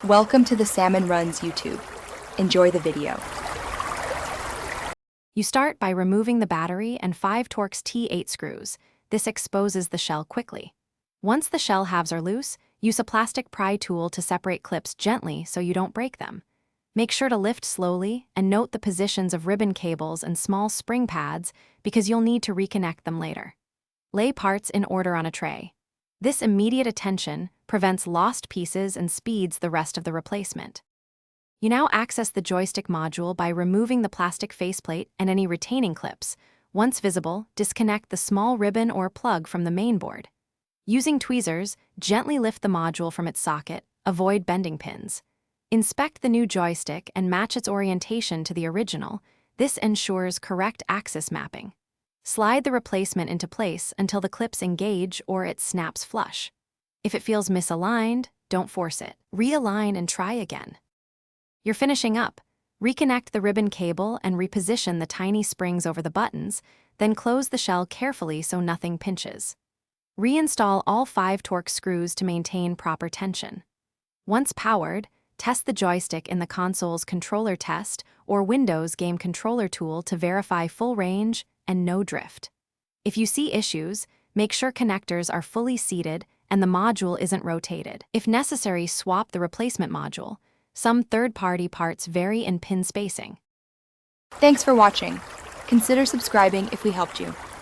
Welcome to the Salmon Runs YouTube. Enjoy the video. You start by removing the battery and 5 Torx T8 screws. This exposes the shell quickly. Once the shell halves are loose, use a plastic pry tool to separate clips gently so you don't break them. Make sure to lift slowly and note the positions of ribbon cables and small spring pads because you'll need to reconnect them later. Lay parts in order on a tray. This immediate attention prevents lost pieces and speeds the rest of the replacement. You now access the joystick module by removing the plastic faceplate and any retaining clips. Once visible, disconnect the small ribbon or plug from the main board. Using tweezers, gently lift the module from its socket, avoid bending pins. Inspect the new joystick and match its orientation to the original. This ensures correct axis mapping. Slide the replacement into place until the clips engage or it snaps flush. If it feels misaligned, don't force it. Realign and try again. You're finishing up. Reconnect the ribbon cable and reposition the tiny springs over the buttons, then close the shell carefully so nothing pinches. Reinstall all 5 Torx screws to maintain proper tension. Once powered, test the joystick in the console's controller test or Windows game controller tool to verify full range and no drift. If you see issues, make sure connectors are fully seated and the module isn't rotated. If necessary, swap the replacement module. Some third-party parts vary in pin spacing. Thanks for watching. Consider subscribing if we helped you.